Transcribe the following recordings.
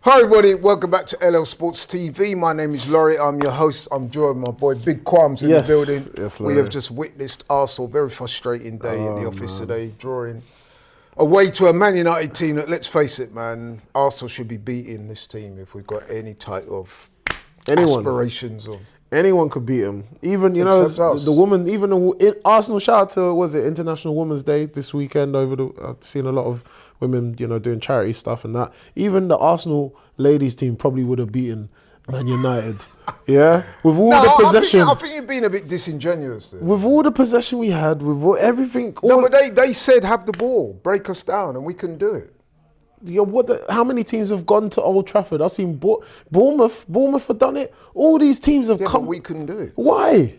Hi everybody, welcome back to LL Sports TV. My name is Laurie, I'm your host. I'm joined by my boy Big Quams in the building. Yes, we have just witnessed Arsenal, very frustrating day in the office today, drawing away to a Man United team that, let's face it man, Arsenal should be beating this team if we've got any type of aspirations of... Anyone could beat them. Even, you know, the woman, Arsenal, shout out to, was it International Women's Day this weekend I've seen a lot of women, you know, doing charity stuff and that. Even the Arsenal ladies team probably would have beaten Man United. Yeah? With all the possession. I think you're being a bit disingenuous there. With all the possession we had, with everything. But they said have the ball, break us down, and we couldn't do it. Yeah, how many teams have gone to Old Trafford? I've seen Bournemouth have done it. All these teams have come. But we couldn't do it. Why?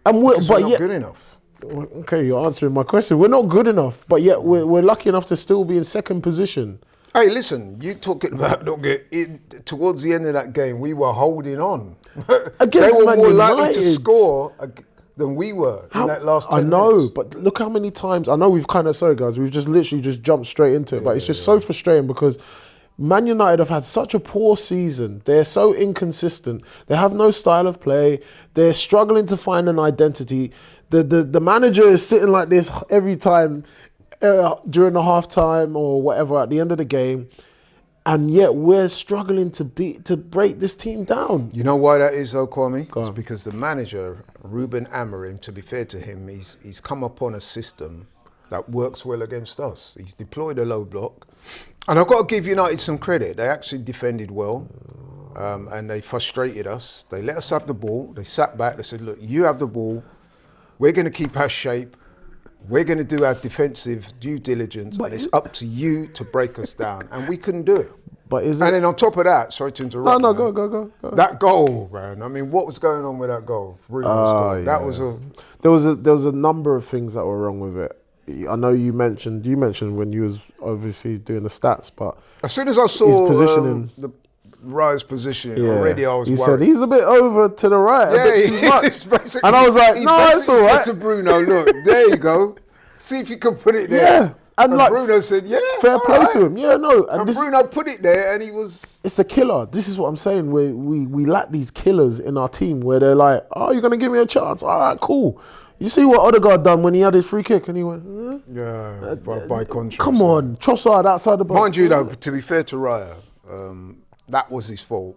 We're not good enough. Okay, you're answering my question. We're not good enough, but yet we're lucky enough to still be in second position. Hey, listen, you talking about towards the end of that game, we were holding on. Against they were Man more United. likely to score than we were in that last 10 I know, minutes. but look how many times, I know we've sorry guys, we've just literally jumped straight into it, but it's just so frustrating because Man United have had such a poor season. They're so inconsistent. They have no style of play. They're struggling to find an identity. The manager is sitting like this every time during the half time or whatever at the end of the game. And yet we're struggling to break this team down. You know why that is though, Kwame? It's because the manager, Ruben Amorim, to be fair to him, he's come upon a system that works well against us. He's deployed a low block. And I've got to give United some credit. They actually defended well and they frustrated us. They let us have the ball. They sat back. They said, look, you have the ball. We're going to keep our shape. We're going to do our defensive due diligence, and it's up to you to break us down. And we couldn't do it. And then on top of that, sorry to interrupt. No, go. That goal, man. I mean, what was going on with that goal? Goal. That was There was a number of things that were wrong with it. I know you mentioned when you was obviously doing the stats, but as soon as I saw his positioning, Raya's positioning, already I was worried. You said he's a bit over to the right, a bit too much. And I was like, no, it's all right. Said to Bruno, look, there you go. See if you can put it there. Yeah. And like, Bruno said, yeah, fair play to him. Yeah, no. And Bruno put it there and he was... It's a killer. This is what I'm saying. We lack these killers in our team where they're like, oh, you're going to give me a chance? All right, cool. You see what Odegaard done when he had his free kick and he went, Yeah, by contrast. Come on, Trossard outside the box. Mind you though, to be fair to Raya, that was his fault.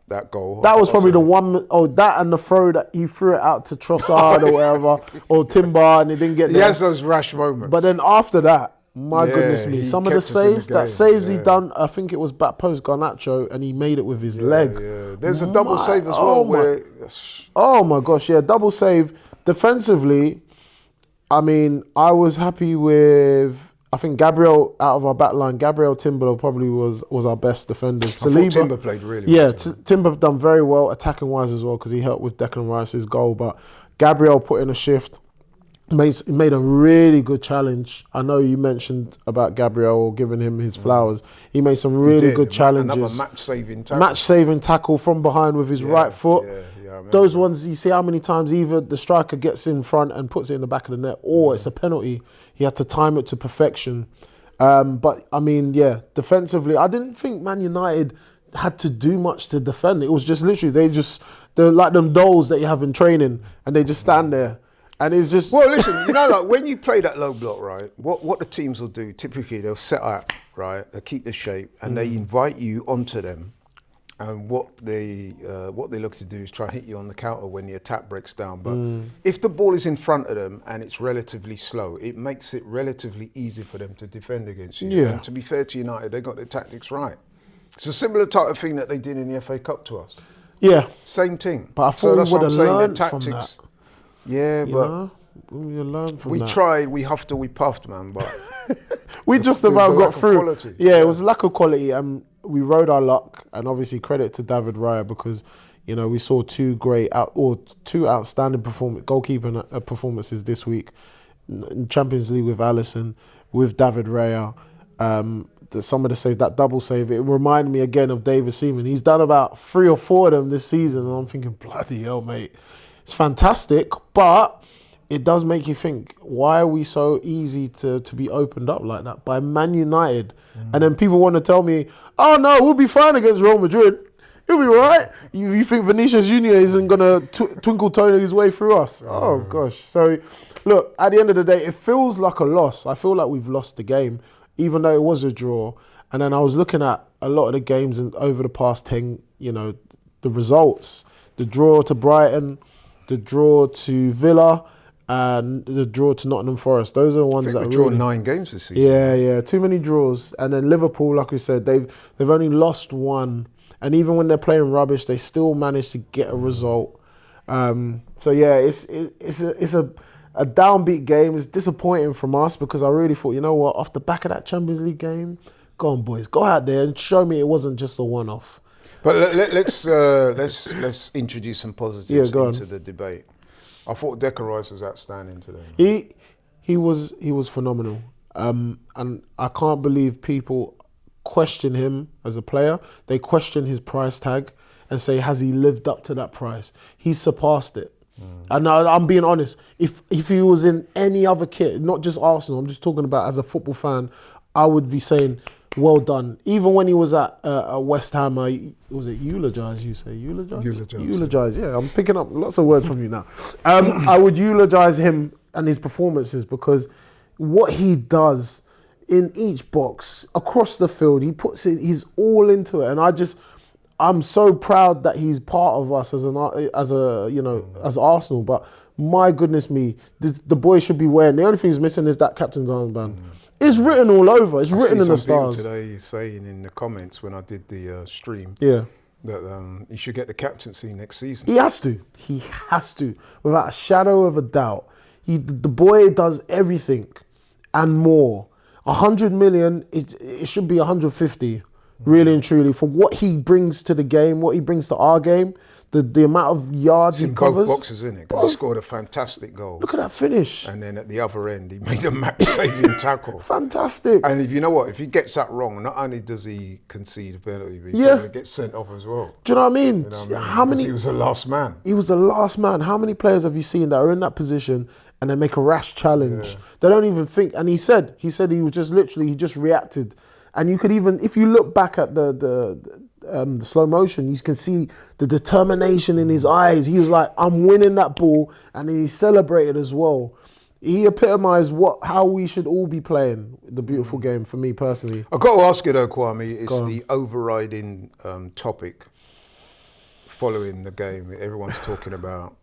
That goal. That was probably the one, that and the throw that he threw it out to Trossard or whatever, or Timber and he didn't get there. He has those rash moments. But then after that, my goodness me, some of the saves he done, I think it was back post Garnacho and he made it with his leg. Yeah. There's a double save as well. Oh my gosh, yeah, double save. Defensively, I mean, I was happy with... I think Gabriel, out of our back line, Gabriel Timber probably was our best defender. Saliba, Timber played really well. Yeah, Timber done very well, attacking-wise as well, because he helped with Declan Rice's goal. But Gabriel put in a shift, made a really good challenge. I know you mentioned about Gabriel giving him his flowers. He made some really good challenges. Another match-saving tackle. Match-saving tackle from behind with his right foot. Those ones, you see how many times either the striker gets in front and puts it in the back of the net or it's a penalty. He had to time it to perfection. But, I mean, yeah, defensively, I didn't think Man United had to do much to defend. It was just literally, they're like them dolls that you have in training and they just stand there. And it's just... Well, listen, you know, like when you play that low block, right, what the teams will do, typically they'll set up, right, they'll keep the shape and they invite you onto them. And what they look to do is try and hit you on the counter when the attack breaks down. But if the ball is in front of them and it's relatively slow, it makes it relatively easy for them to defend against you. Yeah. And to be fair to United, they got their tactics right. It's a similar type of thing that they did in the FA Cup to us. Yeah. Same thing. But I thought we would have learned from that. Yeah, but you learn from we tried, we huffed or we puffed, man. But we just about got through. Quality. Yeah, it was lack of quality. We rode our luck, and obviously credit to David Raya because, you know, we saw two outstanding goalkeeping performances this week in Champions League with Alisson, with David Raya. Some of the saves, that double save, it reminded me again of David Seaman. He's done about 3 or 4 of them this season, and I'm thinking, bloody hell, mate, it's fantastic, but it does make you think, why are we so easy to be opened up like that by Man United? And then people want to tell me, oh no, we'll be fine against Real Madrid. He'll be all right. You think Vinicius Junior isn't going to twinkle toe his way through us? Oh gosh. So look, at the end of the day, it feels like a loss. I feel like we've lost the game, even though it was a draw. And then I was looking at a lot of the games over the past 10, the results. The draw to Brighton, the draw to Villa, and the draw to Nottingham Forest. Those are the ones that we've really... drawn 9 games this season. Yeah. Too many draws. And then Liverpool, like we said, they've only lost 1. And even when they're playing rubbish, they still manage to get a result. So yeah, it's a downbeat game. It's disappointing from us because I really thought, you know what, off the back of that Champions League game, go on boys, go out there and show me it wasn't just a one-off. But let's introduce some positives into the debate. I thought Declan Rice was outstanding today. He was phenomenal, and I can't believe people question him as a player. They question his price tag and say, has he lived up to that price? He's surpassed it. And I'm being honest. If he was in any other kit, not just Arsenal, I'm just talking about as a football fan, I would be saying, well done. Even when he was at West Ham, was it eulogise? You say eulogise? Eulogise. Yeah, I'm picking up lots of words from you now. I would eulogise him and his performances because what he does in each box across the field, he puts it. He's all into it, and I'm so proud that he's part of us as Arsenal. But my goodness me, the boy should be wearing. The only thing he's missing is that captain's armband. It's written all over. It's written in the stars. Today saying in the comments when I did the stream, that he should get the captaincy next season. He has to. He has to, without a shadow of a doubt. The boy does everything and more. 100 million. It should be 150. Really and truly, for what he brings to the game, what he brings to our game, the amount of yards he covers. Both boxes, isn't it? Because he scored a fantastic goal. Look at that finish. And then at the other end, he made a match-saving tackle. Fantastic. And if you know what, if he gets that wrong, not only does he concede a penalty, but he probably gets sent off as well. Do you know what I mean? How many? He was the last man. He was the last man. How many players have you seen that are in that position and they make a rash challenge? Yeah. They don't even think. And he said he was just literally, he just reacted. And you could even, if you look back at the slow motion, you can see the determination in his eyes. He was like, I'm winning that ball, and he celebrated as well. He epitomised how we should all be playing the beautiful game for me personally. I've got to ask you though, Kwame, it's the overriding topic following the game. Everyone's talking about,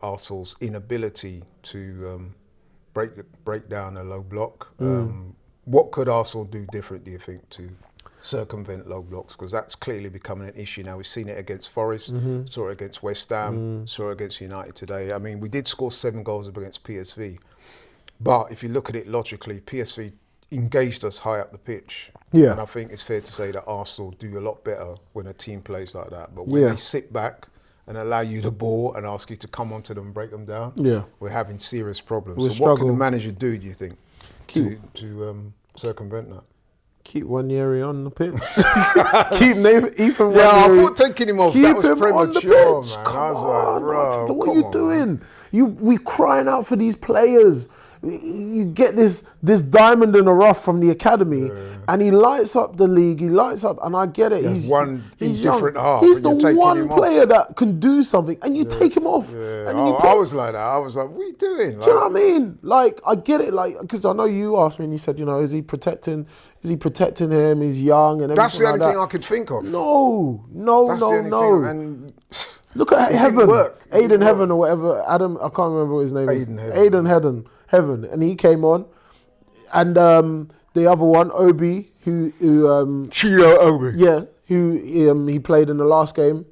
Arsenal's inability to break down a low block. What could Arsenal do different, do you think, to circumvent low blocks? Because that's clearly becoming an issue now. We've seen it against Forest, saw it against West Ham, saw it against United today. I mean, we did score 7 goals against PSV. But if you look at it logically, PSV engaged us high up the pitch. Yeah. And I think it's fair to say that Arsenal do a lot better when a team plays like that. But when they sit back and allow you the ball and ask you to come onto them and break them down, we're having serious problems. So what can the manager do you think, to circumvent that? Keep Wanyeri on the pitch. Keep Ethan Wanyeri. Yeah, I thought taking him off, that was premature, man. Come I was on, like, bro, what are you doing? We crying out for these players. You get this diamond in the rough from the academy, and he lights up the league. He lights up, and I get it. He's indifferent half. He's the one player that can do something, and you take him off. Yeah. I was like that. I was like, what are you doing? Do you know what I mean? Like, I get it. Like, because I know you asked me, and you said, is he protecting him? He's young and everything. That's the only thing I could think of. No. And look at Aiden Heaven or whatever. Adam, I can't remember what his name is. Aiden Heaven, and he came on, and the other one, Obi, who Chio Obi, who he played in the last game,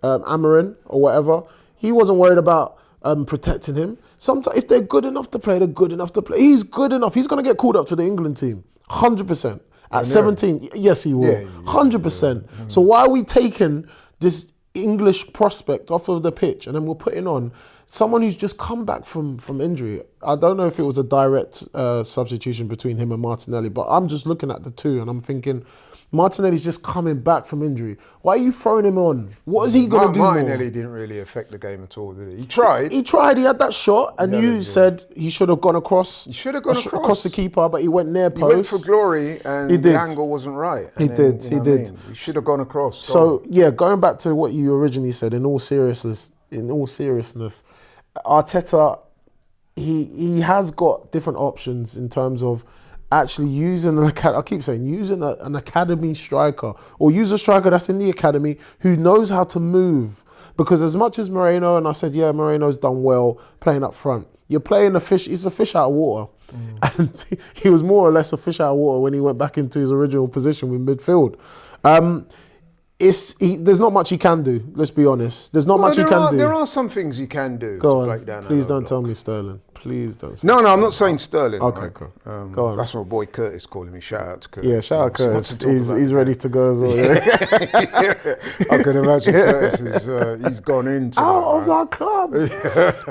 Amarin or whatever. He wasn't worried about protecting him. Sometimes if they're good enough to play, they're good enough to play. He's good enough. He's gonna get called up to the England team, 100%. At 17, yes, he will, 100%. So why are we taking this English prospect off of the pitch and then we're putting on someone who's just come back from injury? I don't know if it was a direct substitution between him and Martinelli, but I'm just looking at the two and I'm thinking, Martinelli's just coming back from injury. Why are you throwing him on? What is he going to do Martinelli more? didn't really affect the game at all, did he? He tried. He tried. He had that shot, and you said he should have gone across. He should have gone across the keeper, but he went near post. He went for glory, and he did. the angle wasn't right. He did. He did. He should have gone across. So yeah, going back to what you originally said. In all seriousness, Arteta, he has got different options in terms of actually using an academy striker, or use a striker that's in the academy who knows how to move. Because as much as Moreno, and I said, yeah, Moreno's done well playing up front, you're playing he's a fish out of water. And he was more or less a fish out of water when he went back into his original position with midfield. There's not much he can do, let's be honest. There's not much he can do. There are some things he can do Go to on. break down that Please don't block. tell me Sterling. Please don't say No, I'm not saying Sterling. Okay, right? cool. Go on. That's my boy Curtis calling me. Shout out to Curtis. Yeah, shout out He wants Curtis. to talk about He's ready to go as well. Yeah. I can imagine Curtis he's gone into Out of our club.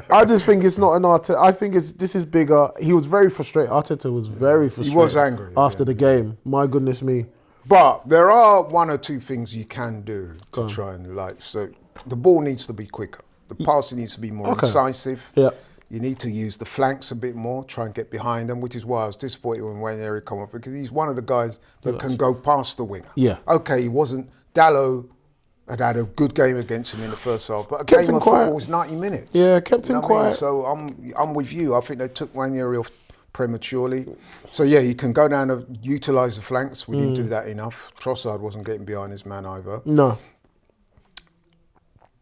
I just think it's not an Arteta. I think this is bigger. He was very frustrated. Arteta was very frustrated. He was angry after the game. My goodness me. But there are one or two things you can do to try and so the ball needs to be quicker. The passing needs to be more incisive. Yeah. You need to use the flanks a bit more, try and get behind them, which is why I was disappointed when Wayne Eric come off, because he's one of the guys that can go past the winger. Yeah. Okay, he wasn't. Dallo had a good game against him in the first half, but a Kept game him of quiet. football was 90 minutes. Yeah, kept him what I mean? quiet. So I'm with you. I think they took Wayne Eric off prematurely. So yeah, you can go down and utilise the flanks. We didn't do that enough. Trossard wasn't getting behind his man either. No.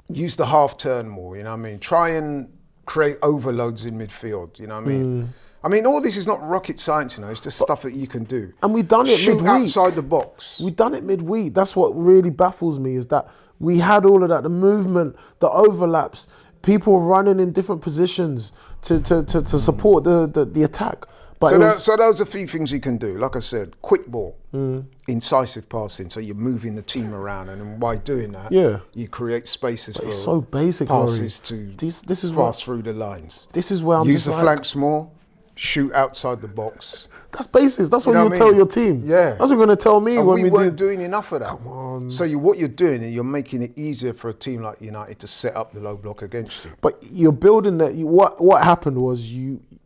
Use the half turn more, you know what I mean? Try and create overloads in midfield, you know what I mean? I mean, all this is not rocket science, you know, it's just stuff that you can do. And we've done it Shoot midweek. outside the box. We've done it midweek. That's what really baffles me, is that we had all of that, the movement, the overlaps, people running in different positions to support the attack. But So those are a few things you can do. Like I said, quick ball, incisive passing, so you're moving the team around, and then by doing that, you create spaces for it's so basic, passes Laurie. to This is pass through the lines. This is where I'm Use just the like, flanks more, shoot outside the box. That's basics. That's what know you what I tell mean? your team. Yeah. That's what you're going to tell me And when we weren't do. doing enough of that. Come on. So what you're doing is you're making it easier for a team like United to set up the low block against you. But you're building that. What happened was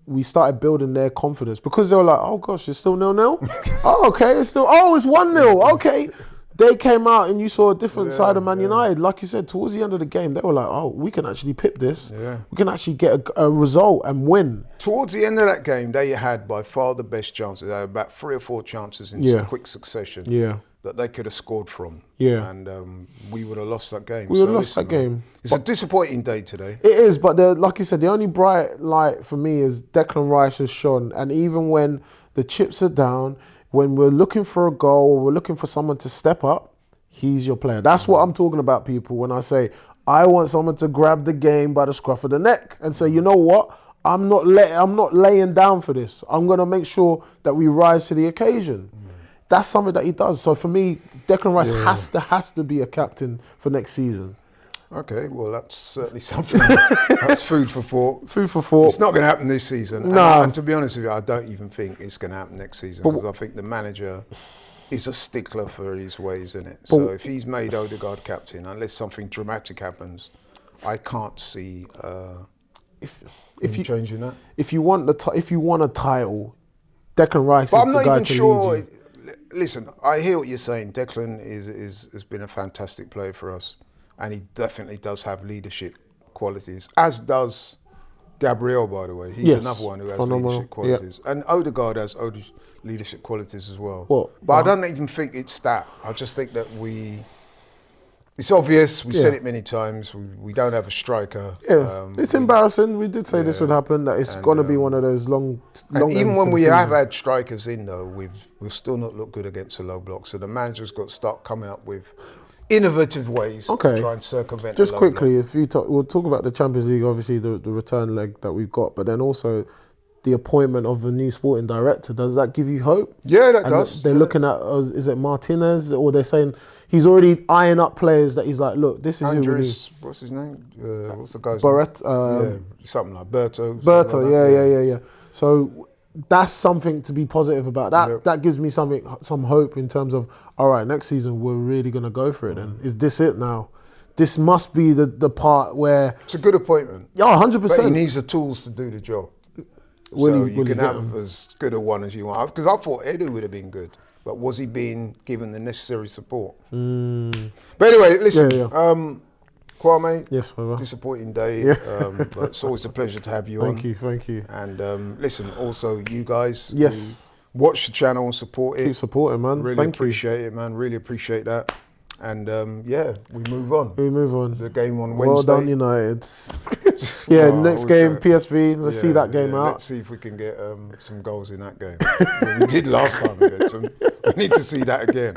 we started building their confidence, because they were like, oh gosh, it's still 0-0. Oh, okay, it's 1-0. Okay. They came out and you saw a different side of Man United. Like you said, towards the end of the game, they were like, oh, we can actually pip this. Yeah. We can actually get a result and win. Towards the end of that game, they had by far the best chances. They had about 3 or 4 chances in quick succession that they could have scored from. Yeah. And we would have lost that game. We would have lost that game. It's a disappointing day today. It is, but like you said, the only bright light for me is Declan Rice has shone. And even when the chips are down, when we're looking for a goal, or we're looking for someone to step up, he's your player. That's what I'm talking about, people, when I say I want someone to grab the game by the scruff of the neck and say, you know what? I'm not laying down for this. I'm going to make sure that we rise to the occasion. That's something that he does. So for me, Declan Rice has to be a captain for next season. Okay, well, that's certainly something. That's food for thought. Food for thought. It's not going to happen this season. No. And to be honest with you, I don't even think it's going to happen next season, because I think the manager is a stickler for his ways, isn't it? So if he's made Odegaard captain, unless something dramatic happens, I can't see if you changing that. If you want a title, Declan Rice But is I'm the not guy even to sure. lead you. Listen, I hear what you're saying. Declan has been a fantastic player for us, and he definitely does have leadership qualities, as does Gabriel, by the way. He's another one who has leadership qualities. And Odegaard has leadership qualities as well. But I don't even think it's that. I just think that it's obvious, we said it many times, we don't have a striker. Yeah, it's embarrassing. We did say this would happen, that it's going to be one of those long and even when we season. have had strikers in, though, we've still not looked good against a low block. So the manager's got to start coming up with innovative ways to try and circumvent Just the low quickly, block. we'll talk about the Champions League, obviously the return leg that we've got, but then also the appointment of a new sporting director. Does that give you hope? Yeah, that does. They're looking at, is it Martinez, or they're saying he's already eyeing up players that he's like, look, this is who we need. What's his name? What's the guy's Barrett, name? Something like Berto. Berto, yeah. So that's something to be positive about. That Yep. that gives me some hope in terms of, all right, next season we're really gonna go for it. Then is this it now? This must be the part where It's a good appointment. yeah, 100%. But he needs the tools to do the job. Will So he you can get have them? as good a one as you want. Because I thought Edu would have been good. But was he being given the necessary support? But anyway, listen. Yeah. Kwame, Yes, brother. disappointing day. Yeah. But it's always a pleasure to have you on. Thank you. And listen, also you guys Yes. who watch the channel and support it. Keep supporting, man. Really Thank you. appreciate it, man. Really appreciate that. And yeah, we move on. We move on. The game on Wednesday. Well done, United. Yeah, Oh, next we'll game, try. PSV. Let's see that game out. Let's see if we can get some goals in that game. We did last time against them. We need to see that again.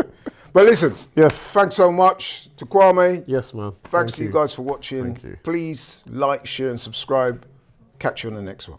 But listen, Yes. thanks so much to Kwame. Yes, man. Thanks to you guys for watching. Thank you. Please like, share, and subscribe. Catch you on the next one.